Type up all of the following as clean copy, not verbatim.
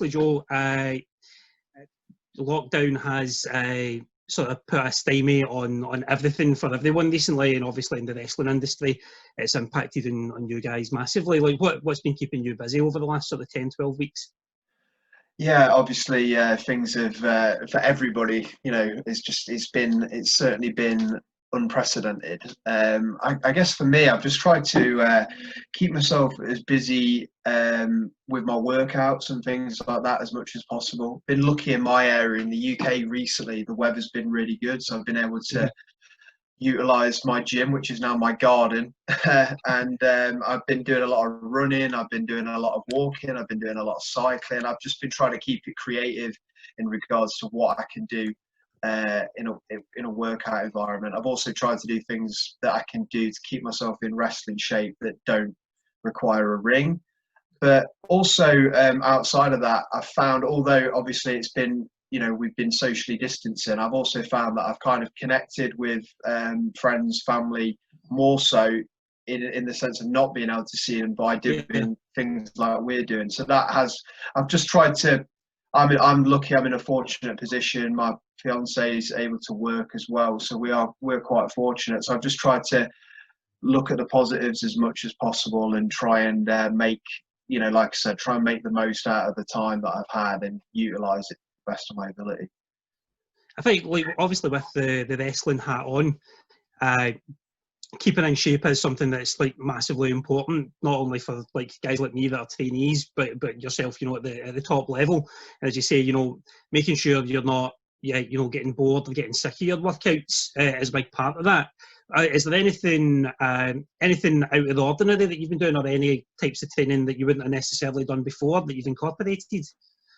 obviously, Joe, lockdown has sort of put a stymie on everything for everyone recently, and obviously in the wrestling industry, it's impacted on you guys massively. Like, what's been keeping you busy over the last sort of 10, 12 weeks? Yeah, obviously things have for everybody. You know, it's certainly been unprecedented. I guess for me, I've just tried to keep myself as busy with my workouts and things like that as much as possible. Been lucky in my area in the UK recently. The weather's been really good, so I've been able to utilise my gym, which is now my garden. And I've been doing a lot of running, I've been doing a lot of walking, I've been doing a lot of cycling. I've just been trying to keep it creative in regards to what I can do in a workout environment. I've also tried to do things that I can do to keep myself in wrestling shape that don't require a ring. But also outside of that, I've found, although obviously it's been, you know, we've been socially distancing, I've also found that I've kind of connected with friends, family, more so in the sense of not being able to see them by doing things like we're doing. So that has, I've just tried to, I'm lucky, I'm in a fortunate position. My fiance is able to work as well. So we're quite fortunate. So I've just tried to look at the positives as much as possible and try and make, you know, like I said, try and make the most out of the time that I've had and utilise it best of my ability. I think, like, obviously with the wrestling hat on, keeping in shape is something that's like massively important, not only for like guys like me that are trainees, but yourself, you know, at the top level. As you say, you know, making sure you're not, you know, getting bored or getting sick of your workouts is a big part of that. Is there anything out of the ordinary that you've been doing, or any types of training that you wouldn't have necessarily done before that you've incorporated?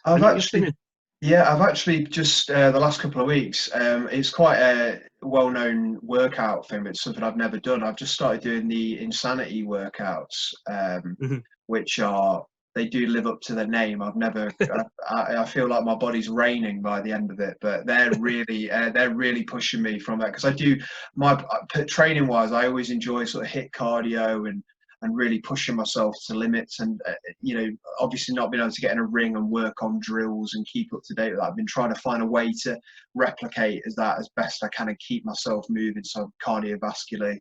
I've actually just the last couple of weeks, it's quite a well-known workout thing. It's something I've never done. I've just started doing the insanity workouts, which they do live up to their name. I've never, I feel like my body's raining by the end of it, but they're really pushing me from that, because I do training wise, I always enjoy sort of hit cardio and really pushing myself to limits, and you know, obviously not being able to get in a ring and work on drills and keep up to date with that. I've been trying to find a way to replicate that as best I can and keep myself moving, so I'm cardiovascularly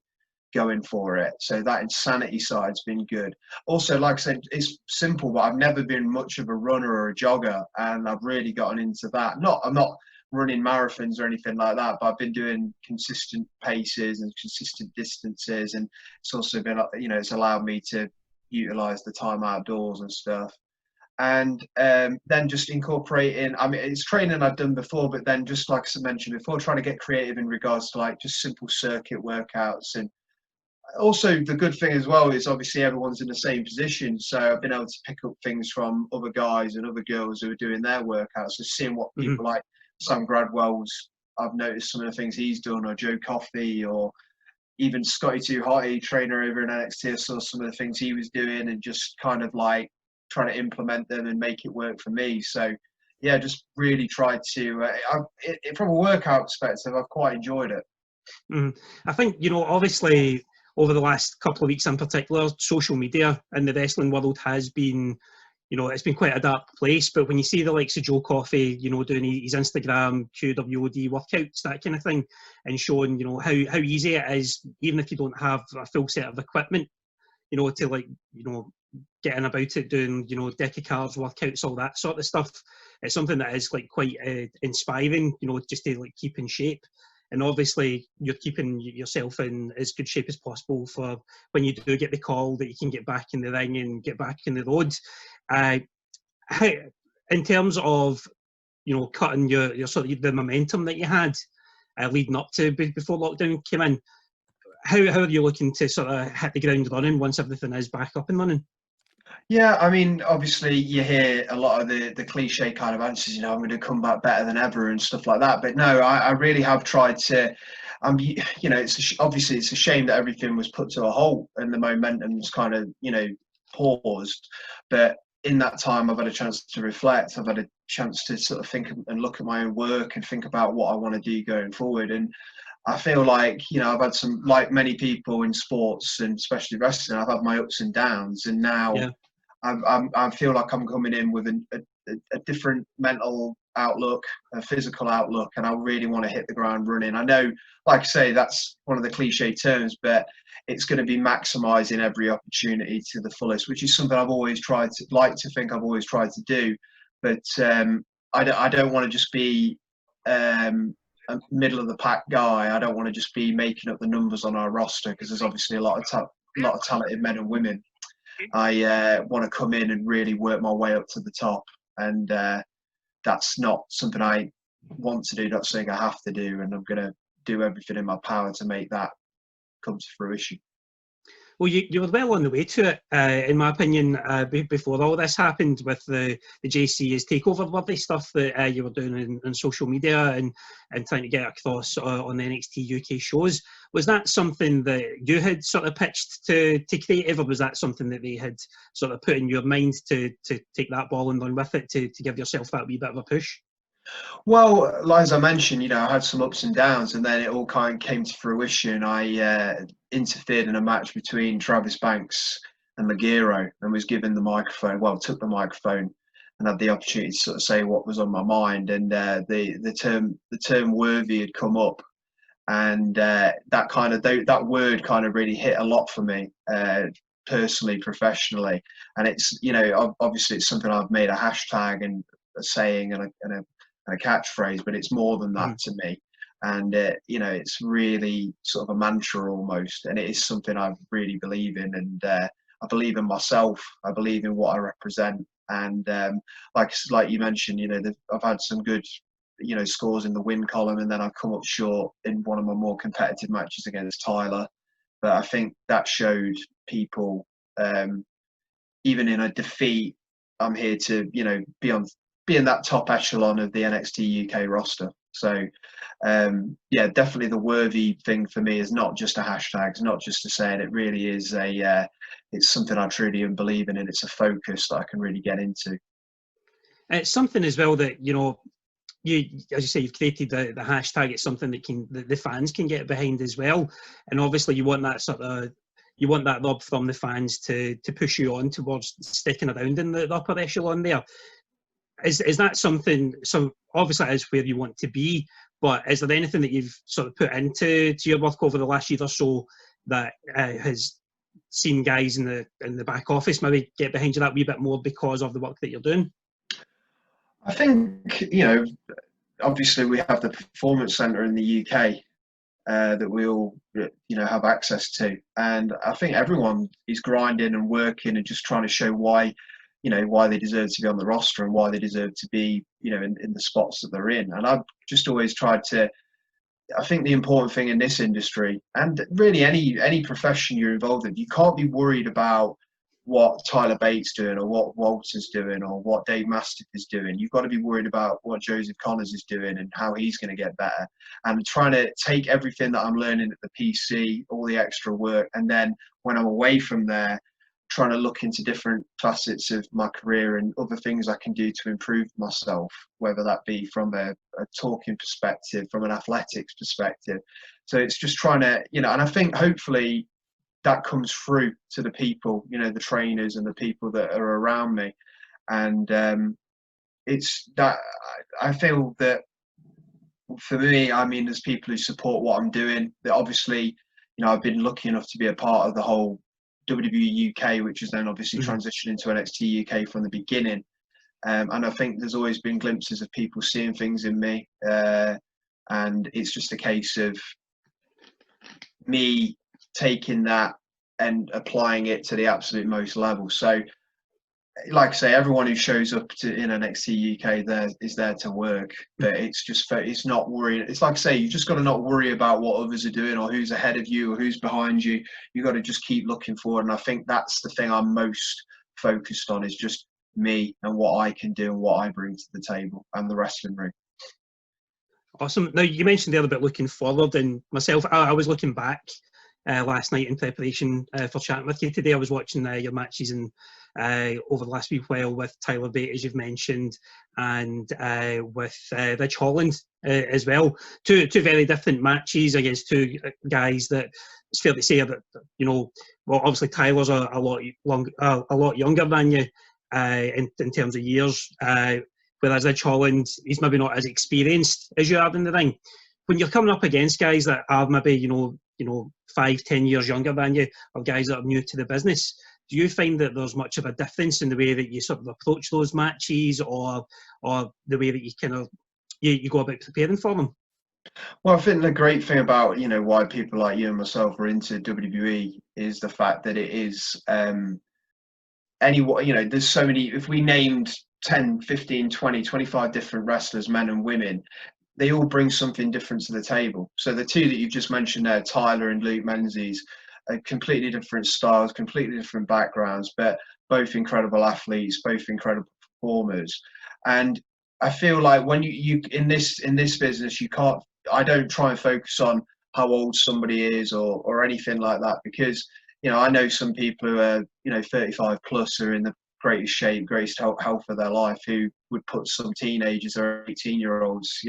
going for it. So that insanity side's been good. Also, like I said, it's simple, but I've never been much of a runner or a jogger, and I've really gotten into that. I'm not running marathons or anything like that, but I've been doing consistent paces and consistent distances, and it's also been, you know, it's allowed me to utilize the time outdoors and stuff. And then just incorporating, I mean, it's training I've done before, but then just like I mentioned before, trying to get creative in regards to like just simple circuit workouts. And also the good thing as well is obviously everyone's in the same position, so I've been able to pick up things from other guys and other girls who are doing their workouts, so seeing what people like Sam Gradwell's, I've noticed some of the things he's done, or Joe Coffey, or even Scotty Too Hotty, trainer over in NXT. I saw some of the things he was doing and just kind of like trying to implement them and make it work for me. So yeah, just really tried to from a workout perspective, I've quite enjoyed it. I think, you know, obviously over the last couple of weeks in particular, social media in the wrestling world has been, you know, it's been quite a dark place. But when you see the likes of Joe Coffey, you know, doing his Instagram QWOD workouts, that kind of thing, and showing, you know, how easy it is, even if you don't have a full set of equipment, you know, to like, you know, getting about it, doing, you know, deck of cards, workouts, all that sort of stuff. It's something that is like quite inspiring, you know, just to like keep in shape. And obviously you're keeping yourself in as good shape as possible for when you do get the call, that you can get back in the ring and get back in the road. In terms of, you know, cutting your sort of the momentum that you had leading up to before lockdown came in, how are you looking to sort of hit the ground running once everything is back up and running? Yeah, I mean, obviously you hear a lot of the cliche kind of answers, you know, I'm going to come back better than ever and stuff like that. But no, I really have tried to, you know, obviously it's a shame that everything was put to a halt and the momentum's kind of, you know, paused. But in that time, I've had a chance to reflect. I've had a chance to sort of think and look at my own work and think about what I want to do going forward. And I feel like, you know, I've had some, like many people in sports and especially wrestling, I've had my ups and downs, and now I feel like I'm coming in with a different mental outlook, a physical outlook, and I really want to hit the ground running. I know, like I say, that's one of the cliche terms, but it's going to be maximising every opportunity to the fullest, which is something I've always tried to I've always tried to do. But I don't want to just be a middle of the pack guy. I don't want to just be making up the numbers on our roster, because there's obviously a lot of talented men and women. I want to come in and really work my way up to the top, and that's not something I want to do. That's something I have to do, and I'm going to do everything in my power to make that come to fruition. Well, you were well on the way to it, in my opinion, before all this happened with the JC's takeover worthy stuff that you were doing on social media and trying to get across on the NXT UK shows. Was that something that you had sort of pitched to creative, or was that something that they had sort of put in your mind to take that ball and run with it, to give yourself that wee bit of a push? Well, as I mentioned, I had some ups and downs, and then it all kind of came to fruition. I interfered in a match between Travis Banks and Ligero, and was given the microphone. Well, took the microphone and had the opportunity to sort of say what was on my mind. And the term "worthy" had come up, and that word kind of really hit a lot for me, personally, professionally. And it's obviously it's something I've made a hashtag and a saying and a catchphrase, but it's more than that to me. And it's really sort of a mantra almost, and it is something I really believe in. And I believe in myself. I believe in what I represent. And like you mentioned, I've had some good scores in the win column, and then I've come up short in one of my more competitive matches against Tyler. But I think that showed people, even in a defeat, I'm here to be in that top echelon of the NXT UK roster. So definitely the worthy thing for me is not just a hashtag, it's not just a saying. It really is it's something I truly believe in, and it's a focus that I can really get into. It's something as well that you, as you say, you've created the hashtag. It's something that the fans can get behind as well, and obviously you want that rub from the fans to push you on towards sticking around in the upper echelon there. Is that something? So obviously that is where you want to be, but is there anything that you've sort of put into your work over the last year or so that has seen guys in the back office maybe get behind you that wee bit more because of the work that you're doing? I think obviously we have the Performance Centre in the UK that we all have access to, and I think everyone is grinding and working and just trying to show why they deserve to be on the roster and why they deserve to be in the spots that they're in. And I've just always tried to, I think the important thing in this industry, and really any profession you're involved in, you can't be worried about what Tyler Bates doing or what Walter's doing or what Dave Mastiff is doing. You've got to be worried about what Joseph Connors is doing and how he's going to get better, and trying to take everything that I'm learning at the PC, all the extra work, and then when I'm away from there, trying to look into different facets of my career and other things I can do to improve myself, whether that be from a talking perspective, from an athletics perspective. So it's just trying to, and I think hopefully that comes through to the people, the trainers and the people that are around me. And it's that I feel that for me, I mean, there's people who support what I'm doing. That obviously, I've been lucky enough to be a part of the whole WWE UK, which is then obviously transitioned into NXT UK from the beginning. And I think there's always been glimpses of people seeing things in me. And it's just a case of me taking that and applying it to the absolute most level. So, like I say, everyone who shows up in NXT UK is there to work, but it's not worrying. It's like I say, you just got to not worry about what others are doing or who's ahead of you or who's behind you. You got to just keep looking forward. And I think that's the thing I'm most focused on, is just me and what I can do and what I bring to the table and the wrestling ring. Awesome. Now, you mentioned there about looking forward, and myself, I was looking back last night in preparation for chatting with you today. I was watching your matches over the last wee while with Tyler Bate, as you've mentioned, and with Rich Holland as well. Two very different matches against two guys that it's fair to say that well, obviously Tyler's a lot younger than you, in terms of years. Whereas Ridge Holland, he's maybe not as experienced as you are in the ring. When you're coming up against guys that are maybe, 5-10 years younger than you, or guys that are new to the business, do you find that there's much of a difference in the way that you sort of approach those matches, or the way that you kind of you go about preparing for them? Well, I think the great thing about, why people like you and myself are into WWE is the fact that it is there's so many. If we named 10, 15, 20, 25 different wrestlers, men and women, they all bring something different to the table. So the two that you've just mentioned there, Tyler and Luke Menzies, are completely different styles, completely different backgrounds, but both incredible athletes, both incredible performers. And I feel like when you in this business, I don't try and focus on how old somebody is or anything like that, because I know some people who are 35 plus who are in the greatest shape, greatest health of their life, who would put some teenagers or 18-year-olds,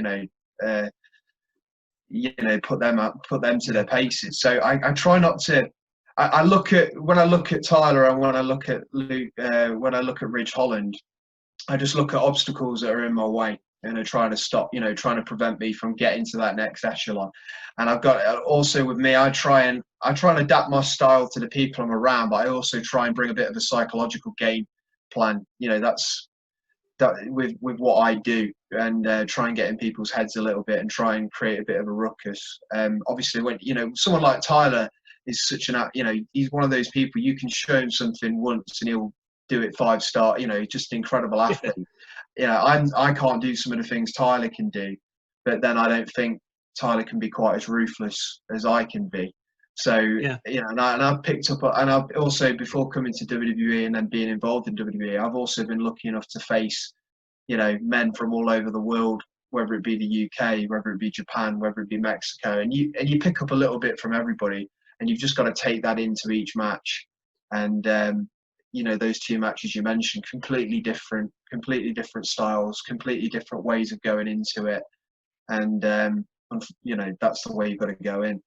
put them to their paces. So I try not to. When I look at Tyler and when I look at Luke, when I look at Ridge Holland, I just look at obstacles that are in my way and are trying to stop, trying to prevent me from getting to that next echelon. And I've got also with me, I try and adapt my style to the people I'm around, but I also try and bring a bit of a psychological game plan. That's with what I do, and try and get in people's heads a little bit and try and create a bit of a ruckus. Obviously, when someone like Tyler is such he's one of those people, you can show him something once and he'll do it 5-star. Just an incredible athlete. I can't do some of the things Tyler can do, but then I don't think Tyler can be quite as ruthless as I can be. So, and I've picked up, and I've also, before coming to WWE and then being involved in WWE, I've also been lucky enough to face, men from all over the world, whether it be the UK, whether it be Japan, whether it be Mexico, and you pick up a little bit from everybody, and you've just got to take that into each match. And, those two matches you mentioned, completely different styles, completely different ways of going into it. And, that's the way you've got to go in.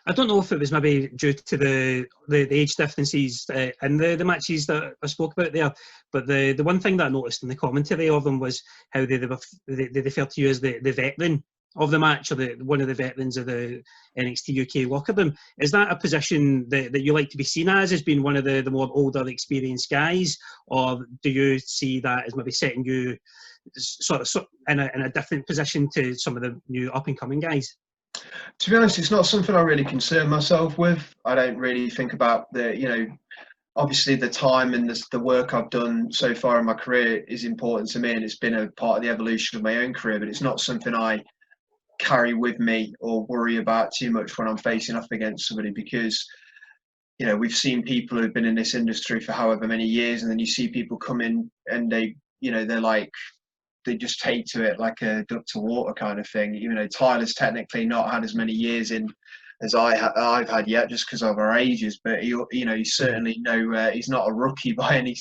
I don't know if it was maybe due to the age differences in the matches that I spoke about there, but the one thing that I noticed in the commentary of them was how they refer to you as the veteran of the match, or one of the veterans of the NXT UK locker room. Is that a position that you like to be seen as being one of the more older, experienced guys, or do you see that as maybe setting you sort of in a different position to some of the new up-and-coming guys? To be honest, it's not something I really concern myself with. I don't really think about obviously the time and the work I've done so far in my career is important to me, and it's been a part of the evolution of my own career, but it's not something I carry with me or worry about too much when I'm facing off against somebody, because, we've seen people who've been in this industry for however many years, and then you see people come in and they're like, they just take to it like a duck to water kind of thing. Tyler's technically not had as many years in as I've had yet, just because of our ages. But he's certainly he's not a rookie by any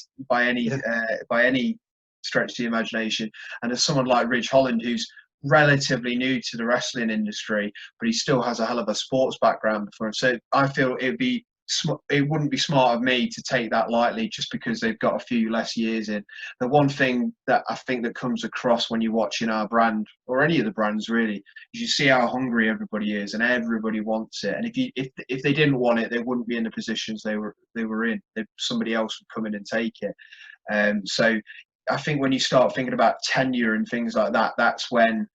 stretch of the imagination. And as someone like Ridge Holland, who's relatively new to the wrestling industry, but he still has a hell of a sports background before him. So I feel it wouldn't be smart of me to take that lightly just because they've got a few less years in. The one thing that I think that comes across when you're watching our brand, or any of the brands really, is you see how hungry everybody is and everybody wants it. And if they didn't want it, they wouldn't be in the positions they were in. Somebody else would come in and take it. So I think when you start thinking about tenure and things like that, that's when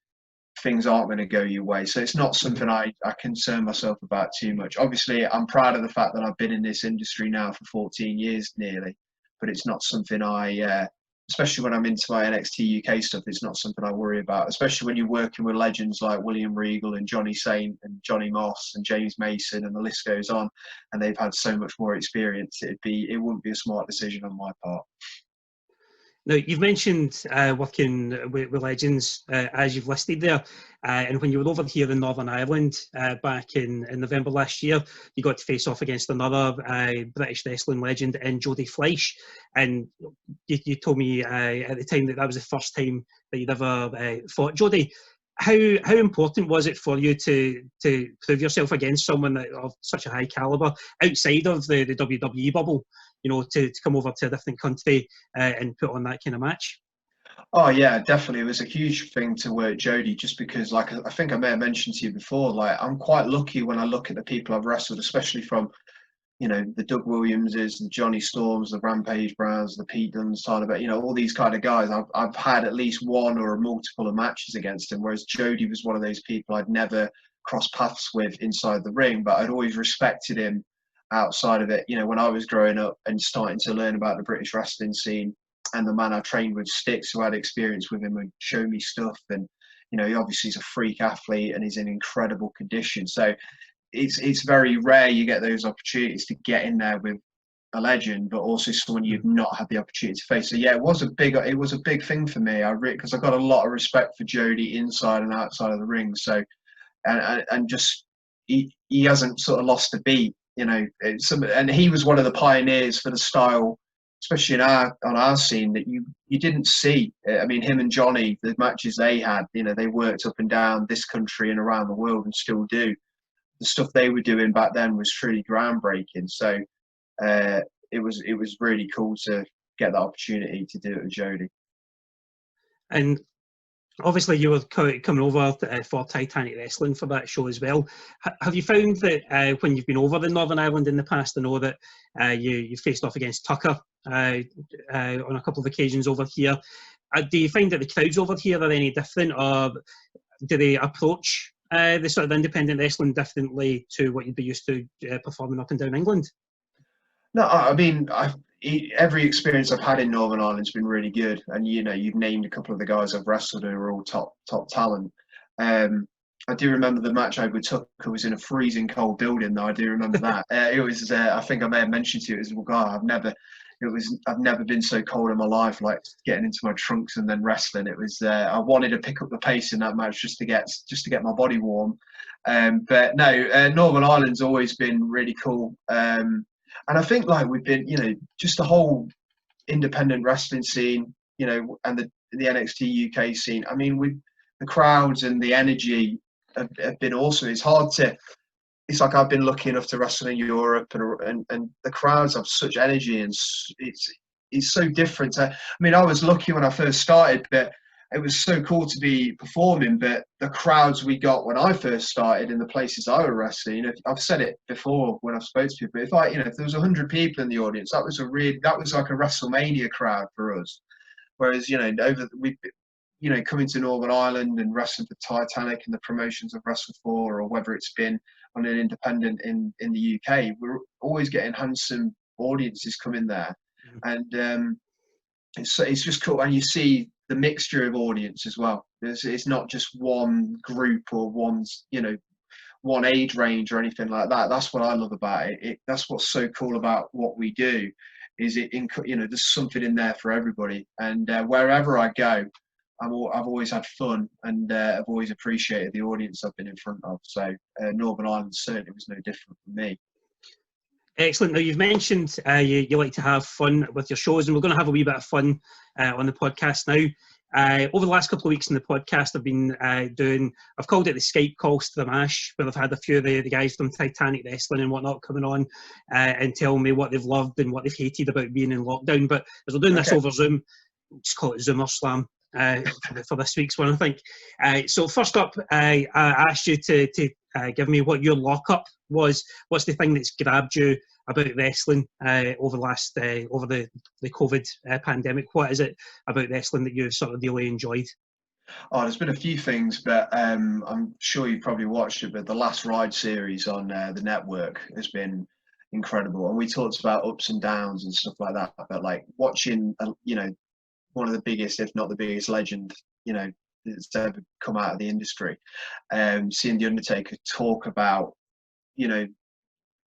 things aren't going to go your way. So it's not something I concern myself about too much. Obviously, I'm proud of the fact that I've been in this industry now for 14 years nearly, but it's not something especially when I'm into my NXT UK stuff, it's not something I worry about, especially when you're working with legends like William Regal and Johnny Saint and Johnny Moss and James Mason, and the list goes on, and they've had so much more experience. It wouldn't be a smart decision on my part. Now, you've mentioned working with legends as you've listed there, and when you were over here in Northern Ireland back in November last year, you got to face off against another British wrestling legend in Jody Fleisch, and you told me at the time that was the first time that you'd ever fought Jody. How important was it for you to prove yourself against someone of such a high caliber outside of the WWE bubble? you know, to come over to a different country and put on that kind of match? Oh yeah, definitely. It was a huge thing to work Jody, just because, like, I think I may have mentioned to you before, like, I'm quite lucky when I look at the people I've wrestled, especially from, you know, the Doug Williamses, the Johnny Storms, the Rampage Browns, the Pete Dunnes side of it, you know, all these kind of guys. I've had at least one or multiple of matches against him, whereas Jody was one of those people I'd never crossed paths with inside the ring, but I'd always respected him outside of it. You know, when I was growing up and starting to learn about the British wrestling scene, and the man I trained with, Sticks, who had experience with him, would show me stuff. And, you know, he obviously is a freak athlete and he's in incredible condition. So it's very rare you get those opportunities to get in there with a legend, but also someone you've not had the opportunity to face. So yeah, it was a big thing for me. Because I got a lot of respect for Jody inside and outside of the ring. So and just he hasn't sort of lost a beat. You know, and he was one of the pioneers for the style, especially on our scene, that you didn't see. I mean, him and Johnny, the matches they had, you know, they worked up and down this country and around the world and still do. The stuff they were doing back then was truly groundbreaking. So it was really cool to get the opportunity to do it with Jody. And obviously, you were coming over for Titanic Wrestling for that show as well. Have you found that when you've been over in Northern Ireland in the past, I know that you faced off against Tucker on a couple of occasions over here. Do you find that the crowds over here are any different, or do they approach the sort of independent wrestling differently to what you'd be used to performing up and down England? No, I mean, every experience I've had in Northern Ireland's been really good, and you know, you've named a couple of the guys I've wrestled who are all top talent. I do remember the match I had with Tucker was in a freezing cold building, though. I do remember that. It was, I think I may have mentioned to you, it was, well, God, I've never been so cold in my life, like getting into my trunks and then wrestling. It was, I wanted to pick up the pace in that match just to get my body warm. But no, Northern Ireland's always been really cool. And I think, like, we've been, you know, just the whole independent wrestling scene, you know, and the NXT UK scene. I mean, the crowds and the energy have been awesome. It's like I've been lucky enough to wrestle in Europe, and the crowds have such energy, and it's so different. I mean, I was lucky when I first started, but it was so cool to be performing. But the crowds we got when I first started in the places I was wrestling, you know, I've said it before when I've spoken to people, if there was 100 people in the audience, that was like a WrestleMania crowd for us. Whereas, you know, coming to Northern Ireland and wrestling for Titanic and the promotions I've wrestled for, or whether it's been on an independent in the UK, we're always getting handsome audiences coming there. And it's just cool. And you see the mixture of audience as well. It's not just one group or one age range or anything like that. That's what I love about it. That's what's so cool about what we do, is there's something in there for everybody. And wherever I go, I've always had fun, and I've always appreciated the audience I've been in front of. So Northern Ireland certainly was no different for me. Excellent. Now, you've mentioned you like to have fun with your shows, and we're going to have a wee bit of fun on the podcast now. Over the last couple of weeks in the podcast, I've been I've called it the SkypeCall Stramash, where I've had a few of the guys from Titanic Wrestling and whatnot coming on and tell me what they've loved and what they've hated about being in lockdown. But as we're doing this over Zoom, just call it ZoomerSlam for this week's one, I think. So first up, I asked you to give me what your lockup was. What's the thing that's grabbed you about wrestling over the COVID pandemic? What is it about wrestling that you've sort of really enjoyed? Oh, there's been a few things, but I'm sure you've probably watched it, but the Last Ride series on the network has been incredible. And we talked about ups and downs and stuff like that, but like watching, one of the biggest, if not the biggest legend, that's ever come out of the industry, seeing The Undertaker talk about,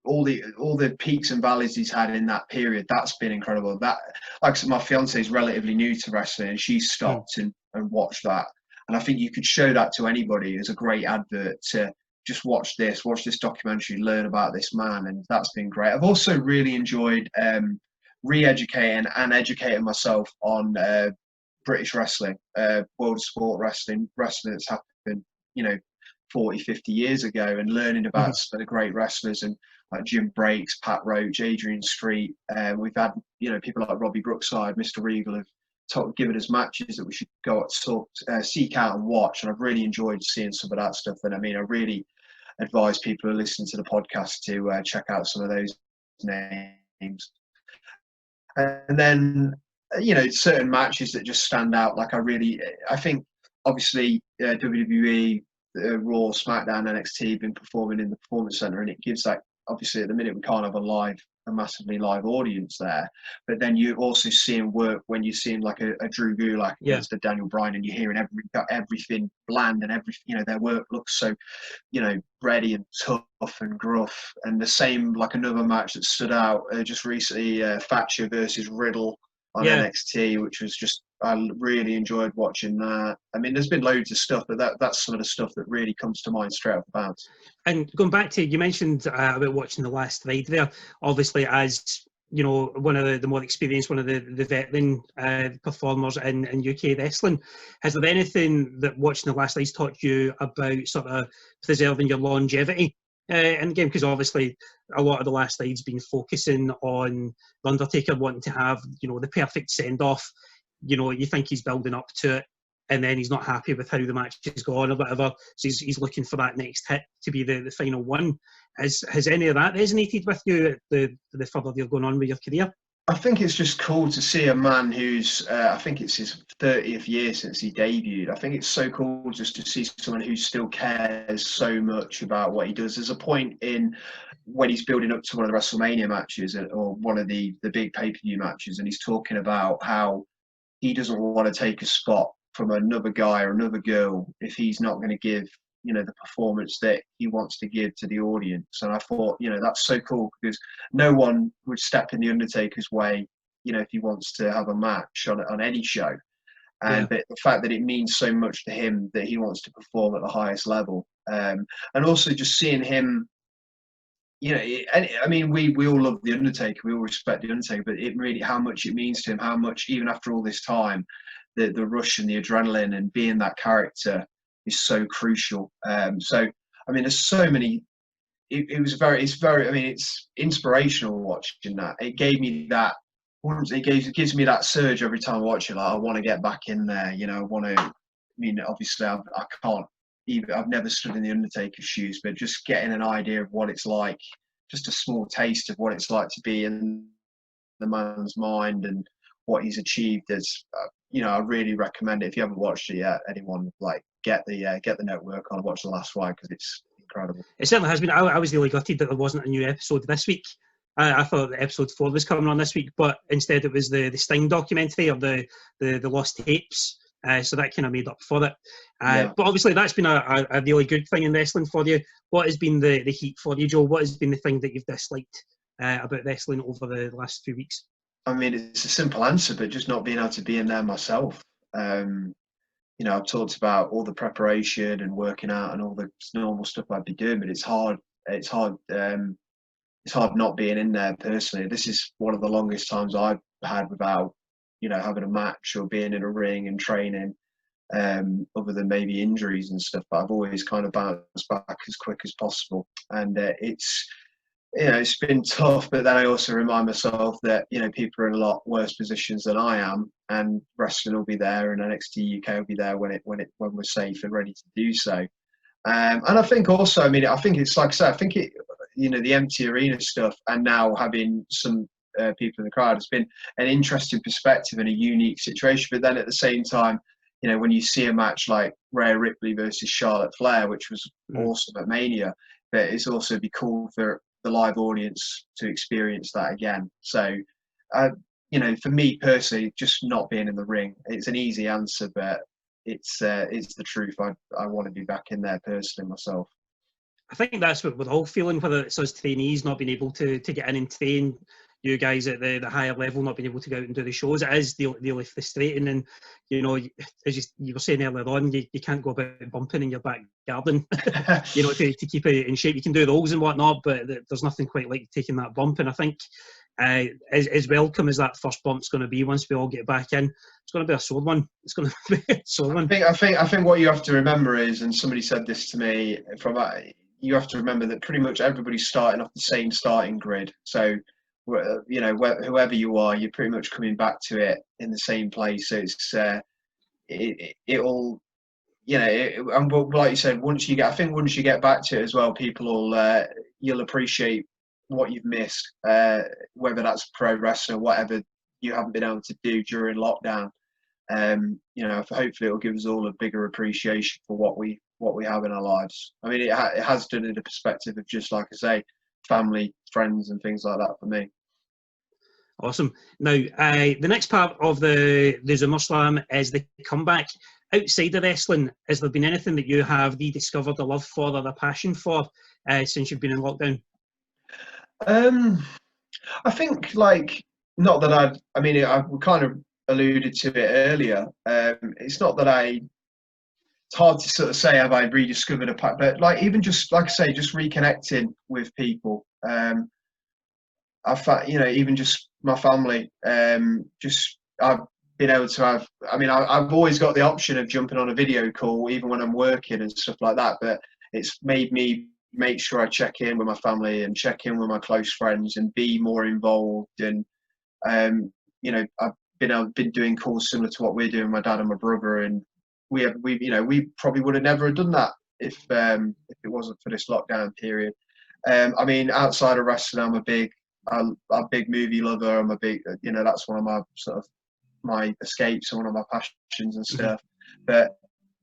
all the peaks and valleys he's had in that period, that's been incredible. That, like, so my fiance is relatively new to wrestling, and she stopped and watched that. And I think you could show that to anybody as a great advert to just watch this documentary, learn about this man, and that's been great. I've also really enjoyed re-educating and educating myself on British wrestling, world of sport wrestling that's happened, 40, 50 years ago, and learning about some of the great wrestlers, and like Jim Breaks, Pat Roach, Adrian Street. We've had, you know, people like Robbie Brookside, Mr. Regal have given us matches that we should go seek out and watch. And I've really enjoyed seeing some of that stuff. And I mean, I really advise people who listen to the podcast to check out some of those names. And then, you know, certain matches that just stand out. Like I think obviously WWE, Raw, SmackDown, NXT been performing in the Performance Center, and it gives that, obviously at the minute we can't have a massively live audience there, but then you're also seeing work when you're seeing like a Drew Gulak against a Daniel Bryan, and you're hearing everything bland, and you know, their work looks so, you know, ready and tough and gruff. And the same, like another match that stood out just recently, Thatcher versus Riddle on NXT, which was just, I really enjoyed watching that. I mean, there's been loads of stuff, but that's some of the stuff that really comes to mind straight off the bat. And going back to, you mentioned about watching The Last Ride there, obviously as, you know, one of the more experienced, one of the veteran performers in UK wrestling, has there anything that watching The Last Ride taught you about sort of preserving your longevity in the game? Because obviously a lot of The Last Ride's been focusing on The Undertaker wanting to have, you know, the perfect send-off. You know, you think he's building up to it, and then he's not happy with how the match has gone or whatever, so he's looking for that next hit to be the final one. Has any of that resonated with you the further you're going on with your career? I think it's just cool to see a man who's, I think it's his 30th year since he debuted. I think it's so cool just to see someone who still cares so much about what he does. There's a point in when he's building up to one of the WrestleMania matches or one of the big pay-per-view matches, and he's talking about how he doesn't want to take a spot from another guy or another girl if he's not going to give, you know, the performance that he wants to give to the audience. And I thought, you know, that's so cool, because no one would step in the Undertaker's way, you know, if he wants to have a match on any show. And but the fact that it means so much to him that he wants to perform at the highest level, and also just seeing him, you know, I mean, we all love the Undertaker, we all respect the Undertaker, but it really, how much it means to him, how much, even after all this time, the rush and the adrenaline and being that character is so crucial. So, I mean, there's so many. It's very. I mean, it's inspirational watching that. It gave me that. It gives me that surge every time I watch it. Like, I want to get back in there. You know, I want to. I mean, obviously, I can't. I've never stood in the Undertaker's shoes, but just getting an idea of what it's like, just a small taste of what it's like to be in the man's mind and what he's achieved. Is, you know, I really recommend it. If you haven't watched it yet, anyone, like, get the network on and watch The Last Ride, because it's incredible. It certainly has been. I was really gutted that there wasn't a new episode this week. I thought that episode 4 was coming on this week, but instead it was the Sting documentary of the lost tapes. So that kind of made up for it. But obviously that's been a really good thing in wrestling for you. What has been the heat for you, Joe? What has been the thing that you've disliked about wrestling over the last few weeks? I mean, it's a simple answer, but just not being able to be in there myself. You know, I've talked about all the preparation and working out and all the normal stuff I'd be doing, but it's hard not being in there personally. This is one of the longest times I've had without, you know, having a match or being in a ring and training, other than maybe injuries and stuff. But I've always kind of bounced back as quick as possible. And it's, you know, it's been tough, but then I also remind myself that, you know, people are in a lot worse positions than I am, and wrestling will be there, and NXT UK will be there when we're safe and ready to do so. And I think also, I mean, I think it's like I said, I think it, you know, the empty arena stuff, and now having some people in the crowd has been an interesting perspective and a unique situation. But then at the same time, you know, when you see a match like Rhea Ripley versus Charlotte Flair, which was awesome at Mania, but it's also be cool for the live audience to experience that again. So, you know, for me personally, just not being in the ring, it's an easy answer, but it's the truth. I want to be back in there personally myself. I think that's what we're all feeling, whether it's us trainees not being able to get in and train, you guys at the higher level not being able to go out and do the shows. It is really frustrating. And, you know, as you were saying earlier on, you can't go about bumping in your back garden, you know, to keep it in shape. You can do rolls and whatnot, but there's nothing quite like taking that bump. And I think, as welcome as that first bump's going to be once we all get back in, it's going to be a sore one. It's going to be a sore one. I think what you have to remember is, and somebody said this to me, you have to remember that pretty much everybody's starting off the same starting grid. So, you know, whoever you are, you're pretty much coming back to it in the same place. So it'll, you know, and like you said, once you get back to it as well, people will, you'll appreciate what you've missed, whether that's pro wrestling or whatever you haven't been able to do during lockdown. You know, hopefully it'll give us all a bigger appreciation for what we have in our lives. I mean, it has done it in a perspective of just, like I say, family, friends, and things like that for me. Awesome. Now, the next part of the ZoomerSlam is the comeback. Outside of wrestling, has there been anything that you have rediscovered a love for or a passion for since you've been in lockdown? I think, like, not that I mean, I kind of alluded to it earlier. It's not that it's hard to sort of say have I rediscovered a pack, but like, even just, like I say, just reconnecting with people. You know, even just my family, just I've been able to have, I mean, I've always got the option of jumping on a video call even when I'm working and stuff like that, but it's made me make sure I check in with my family and check in with my close friends and be more involved. And you know, I've been doing calls similar to what we're doing, my dad and my brother, and we you know, we probably would have never done that if it wasn't for this lockdown period. I mean, outside of wrestling, I'm a big movie lover. I'm a big, you know, that's one of my sort of my escapes and one of my passions and stuff. But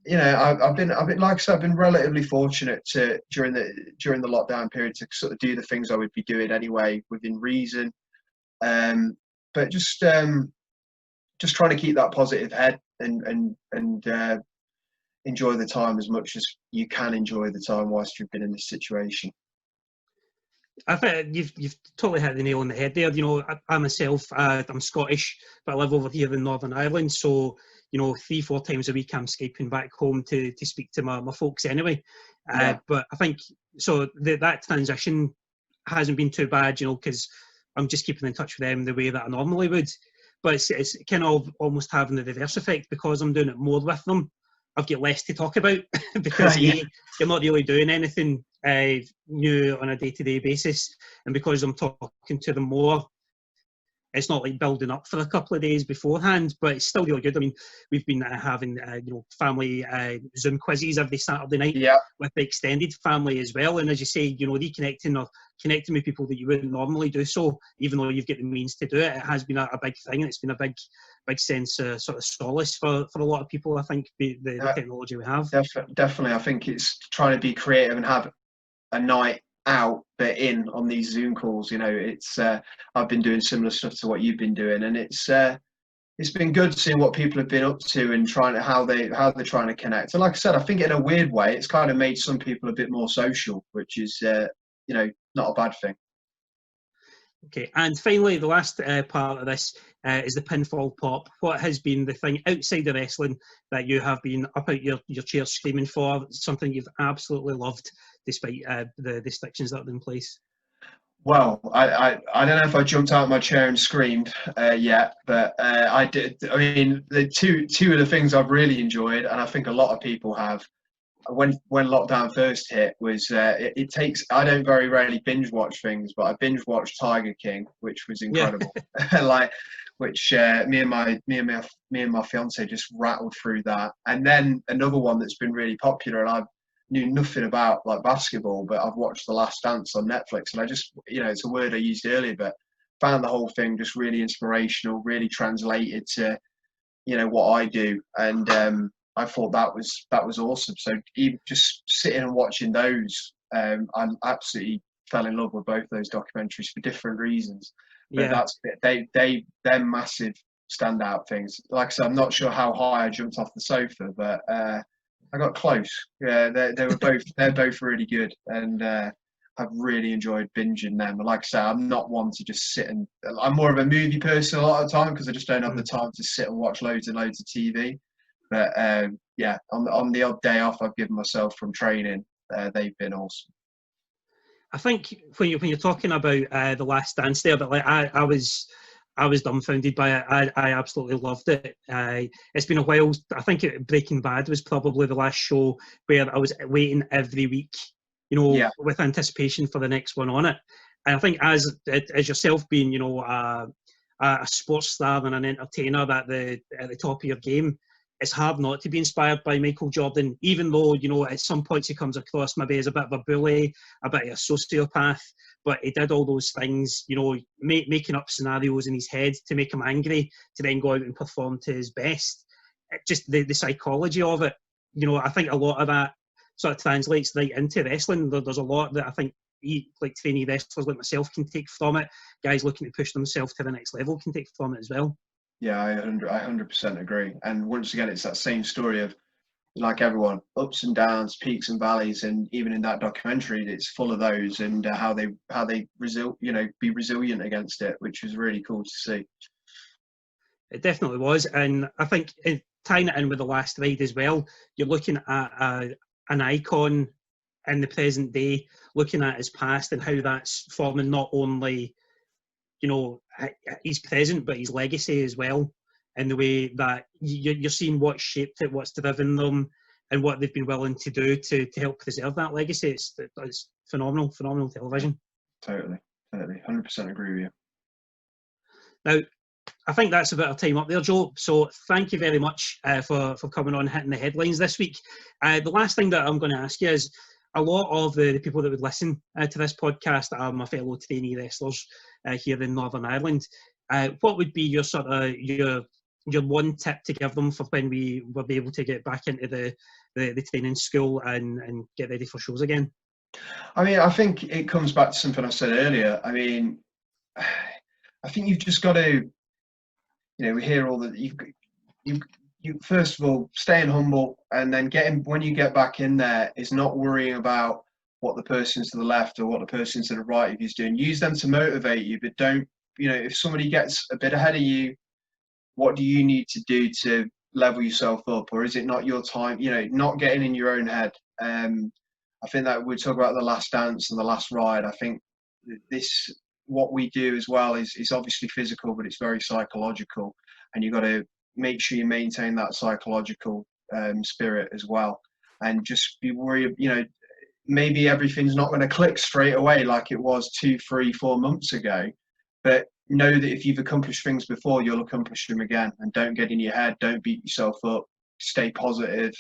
you know, I've been like I said, I've been relatively fortunate to during the lockdown period to sort of do the things I would be doing anyway within reason. But just trying to keep that positive head and enjoy the time as much as you can enjoy the time whilst you've been in this situation. I think you've totally hit the nail on the head there. You know, I myself, I'm Scottish, but I live over here in Northern Ireland. So, you know, 3-4 times a week I'm Skyping back home to speak to my folks anyway. Yeah. But I think, so that transition hasn't been too bad, you know, because I'm just keeping in touch with them the way that I normally would. But it's kind of almost having the reverse effect because I'm doing it more with them. I've got less to talk about because you're not really doing anything new on a day-to-day basis, and because I'm talking to them more, it's not like building up for a couple of days beforehand, but it's still really good. I mean, we've been having you know, family Zoom quizzes every Saturday night with the extended family as well. And as you say, you know, reconnecting or connecting with people that you wouldn't normally do so, even though you've got the means to do it, it has been a big thing. And it's been a big sense of sort of solace for a lot of people, I think, the technology we have. Definitely. I think it's trying to be creative and have a night out but in on these Zoom calls. You know, it's I've been doing similar stuff to what you've been doing, and it's been good seeing what people have been up to and how they're trying to connect. And like I said, I think in a weird way it's kind of made some people a bit more social, which is you know, not a bad thing. Okay, and finally, the last part of this is the pinfall pop. What has been the thing outside of wrestling that you have been up out your chair screaming for, something you've absolutely loved despite the restrictions that are in place? Well, I don't know if I jumped out of my chair and screamed yet, but I did. I mean, the two of the things I've really enjoyed, and I think a lot of people have, when lockdown first hit, was it takes, I don't very rarely binge watch things, but I binge watched Tiger King, which was incredible. Like, which me and my fiance just rattled through that. And then another one that's been really popular, and I knew nothing about, like, basketball, but I've watched The Last Dance on Netflix, and I just, you know, it's a word I used earlier, but found the whole thing just really inspirational, really translated to, you know, what I do. And I thought that was awesome. So even just sitting and watching those, I absolutely fell in love with both those documentaries for different reasons. But they're massive standout things. Like I said, I'm not sure how high I jumped off the sofa, but I got close. Yeah, they're both really good, and I've really enjoyed binging them. And like I said, I'm not one to just sit and, I'm more of a movie person a lot of the time because I just don't have the time to sit and watch loads and loads of TV. But yeah, on the odd day off I've given myself from training, they've been awesome. I think when you're talking about The Last Dance there, but like I was dumbfounded by it. I absolutely loved it. It's been a while. I think Breaking Bad was probably the last show where I was waiting every week, with anticipation for the next one on it. And I think as yourself being, a sports star and an entertainer at the top of your game, it's hard not to be inspired by Michael Jordan, even though, at some points he comes across maybe as a bit of a bully, a bit of a sociopath, but he did all those things, making up scenarios in his head to make him angry, to then go out and perform to his best. Just the psychology of it, I think a lot of that sort of translates right into wrestling. There's a lot that I think trainee wrestlers like myself can take from it. Guys looking to push themselves to the next level can take from it as well. Yeah, I 100% agree. And once again, it's that same story of, like everyone, ups and downs, peaks and valleys, and even in that documentary, it's full of those, and how they be resilient against it, which was really cool to see. It definitely was, and I think tying it in with The Last Ride as well, you're looking at an icon in the present day, looking at his past and how that's forming not only his present, but his legacy as well, in the way that you're seeing what shaped it, what's driven them, and what they've been willing to do to help preserve that legacy. It's phenomenal television. Totally, 100% agree with you. Now, I think that's about our time up there, Joe. So thank you very much for coming on, hitting the headlines this week. The last thing that I'm going to ask you is, a lot of the people that would listen to this podcast are my fellow trainee wrestlers here in Northern Ireland. What would be your sort of your one tip to give them for when we will be able to get back into the training school and get ready for shows again? I mean, I think it comes back to something I said earlier. I mean, I think you've just got to, we hear all that you first of all, staying humble, and then when you get back in there, is not worrying about what the person to the left or what the person to the right of you is doing. Use them to motivate you, but don't, if somebody gets a bit ahead of you, what do you need to do to level yourself up? Or is it not your time, not getting in your own head? I think that we talk about The Last Dance and The Last Ride. I think what we do as well is obviously physical, but it's very psychological, and you've got to make sure you maintain that psychological spirit as well, and just be worried. Maybe everything's not going to click straight away like it was 2, 3, 4 months ago, but know that if you've accomplished things before, you'll accomplish them again. And don't get in your head, don't beat yourself up, stay positive,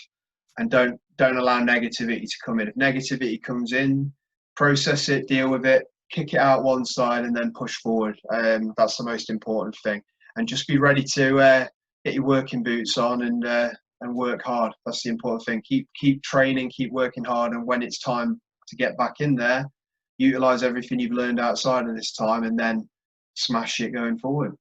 and don't allow negativity to come in. If negativity comes in, process it, deal with it, kick it out one side, and then push forward. That's the most important thing. And just be ready to get your working boots on and work hard. That's the important thing. Keep training, keep working hard, and when it's time to get back in there, utilize everything you've learned outside of this time, and then smash it going forward.